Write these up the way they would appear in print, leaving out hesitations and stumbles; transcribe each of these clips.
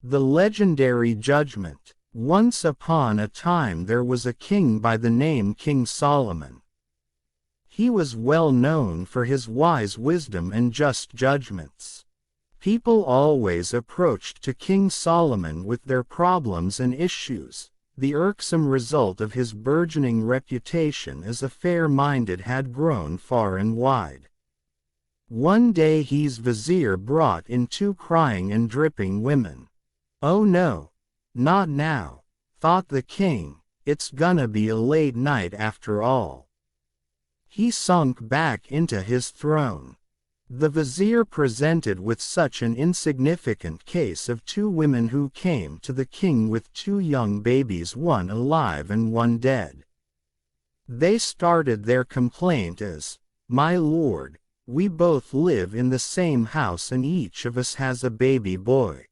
The legendary Judgement. Once upon a time there was a king by the name King Solomon. He was well known for his wise wisdom and just judgments. People always approached to King Solomon with their problems and issues. The irksome result of his burgeoning reputation as a fair-minded had grown far and wide. One day his vizier brought in 2 crying and dripping women. "Oh no, not now," thought the king, "it's gonna be a late night after all." He sunk back into his throne. The vizier presented with such an insignificant case of 2 women who came to the king with 2 young babies, one alive and one dead. They started their complaint as, "My lord, we both live in the same house and each of us has a baby boy.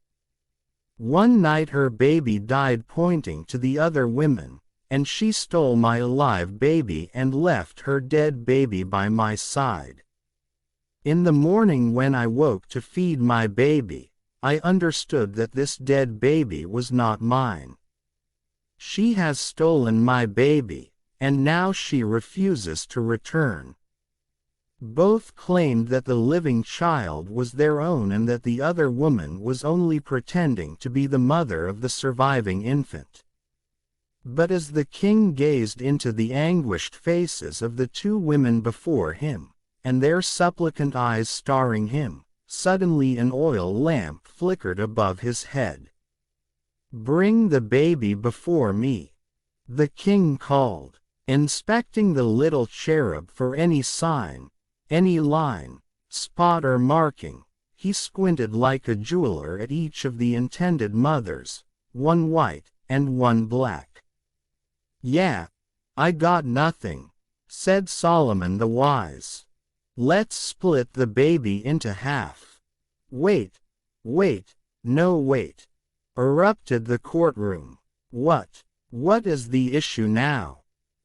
One night her baby died," pointing to the other women, "and she stole my alive baby and left her dead baby by my side. In the morning when I woke to feed my baby, I understood that this dead baby was not mine. She has stolen my baby, and now she refuses to return." Both claimed that the living child was their own and that the other woman was only pretending to be the mother of the surviving infant. But as the king gazed into the anguished faces of the 2 women before him, and their supplicant eyes starring him, suddenly an oil lamp flickered above his head. "Bring the baby before me," the king called, inspecting the little cherub for any sign, any line, spot or marking. He squinted like a jeweler at each of the intended mothers, one white and one black. "Yeah, I got nothing," said Solomon the wise. "Let's split the baby into half." "Wait, no wait," erupted the courtroom. What is the issue now?"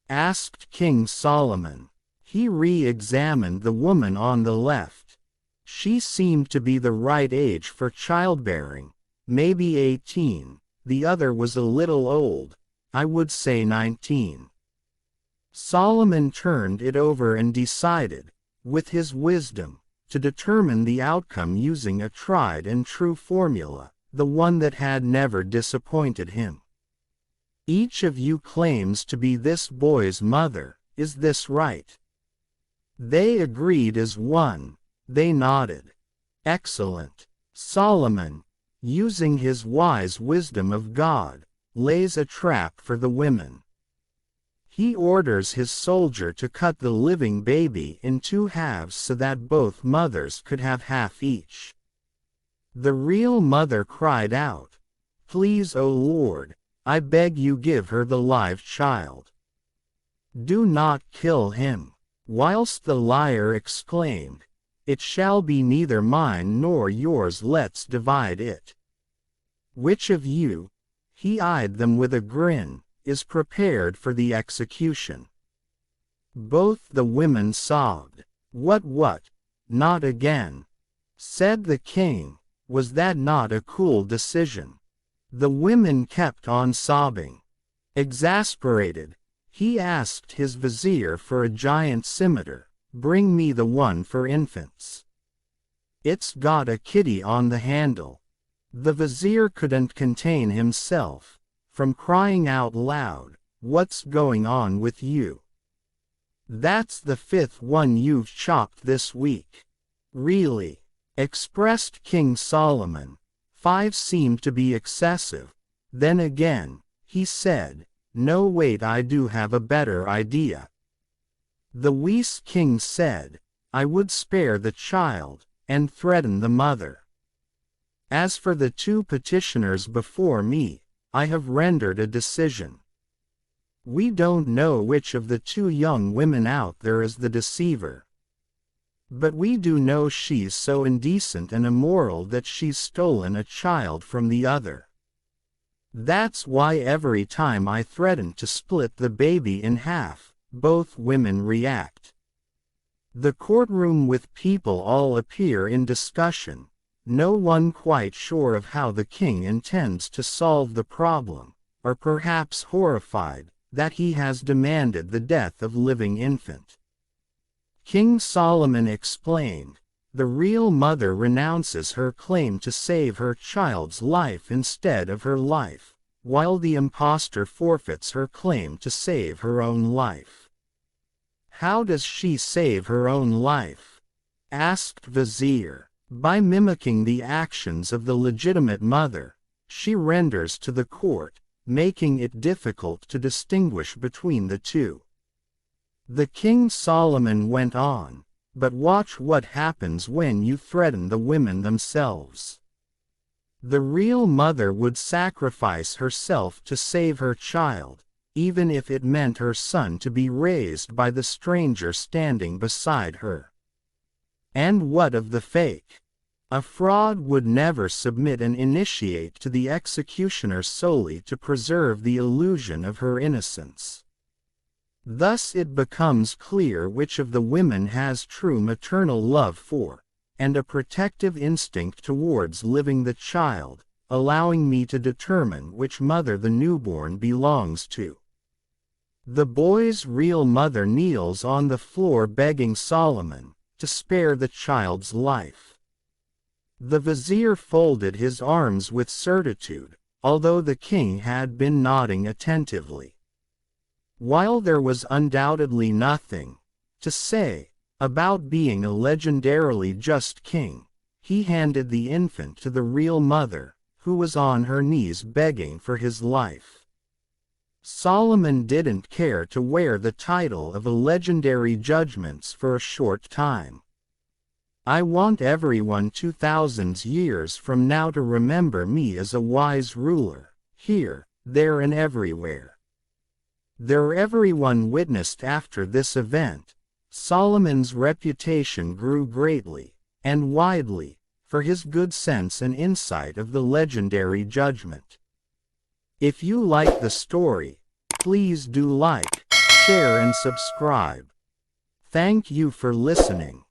asked King Solomon. He re-examined the woman on the left. She seemed to be the right age for childbearing, maybe 18, the other was a little old, I would say 19. Solomon turned it over and decided, with his wisdom, to determine the outcome using a tried and true formula, the one that had never disappointed him. "Each of you claims to be this boy's mother, is this right?" They agreed as one. They nodded. "Excellent." Solomon, using his wise wisdom of God, lays a trap for the women. He orders his soldier to cut the living baby in 2 halves so that both mothers could have half each. The real mother cried out, "Please, O Lord, I beg you, give her the live child. Do not kill him." Whilst the liar exclaimed, "It shall be neither mine nor yours, let's divide it. Which of you," he eyed them with a grin, "is prepared for the execution?" Both the women sobbed. What, not again," said the king. "Was that not a cool decision?" The women kept on sobbing. Exasperated, he asked his vizier for a giant scimitar. "Bring me the one for infants. It's got a kitty on the handle." The vizier couldn't contain himself from crying out loud, "What's going on with you? That's the 5th one you've chopped this week." "Really?" expressed King Solomon. 5 seemed to be excessive. Then again, he said, "No wait, I do have a better idea." The wise king said, "I would spare the child, and threaten the mother. As for the 2 petitioners before me, I have rendered a decision. We don't know which of the 2 young women out there is the deceiver. But we do know she's so indecent and immoral that she's stolen a child from the other. That's why every time I threaten to split the baby in half, both women react." The courtroom with people all appear in discussion. no one quite sure of how the king intends to solve the problem, or perhaps horrified that he has demanded the death of living infant. King Solomon explained, the real mother renounces her claim to save her child's life instead of her life, while the impostor forfeits her claim to save her own life. How does she save her own life? Asked Vizier. By mimicking the actions of the legitimate mother, she renders to the court, making it difficult to distinguish between the two. The King Solomon went on, but watch what happens when you threaten the women themselves. The real mother would sacrifice herself to save her child, even if it meant her son to be raised by the stranger standing beside her. And what of the fake? A fraud would never submit and initiate to the executioner solely to preserve the illusion of her innocence. Thus it becomes clear which of the women has true maternal love for, and a protective instinct towards living the child, allowing me to determine which mother the newborn belongs to. The boy's real mother kneels on the floor begging Solomon to spare the child's life. The vizier folded his arms with certitude, although the king had been nodding attentively. While there was undoubtedly nothing to say about being a legendarily just king, he handed the infant to the real mother, who was on her knees begging for his life. Solomon didn't care to wear the title of a legendary Judgments for a short time. I want everyone 2,000 years from now to remember me as a wise ruler, here, there and everywhere. There everyone witnessed after this event, Solomon's reputation grew greatly, and widely, for his good sense and insight of the legendary Judgment. If you like the story, please do like, share and subscribe. Thank you for listening.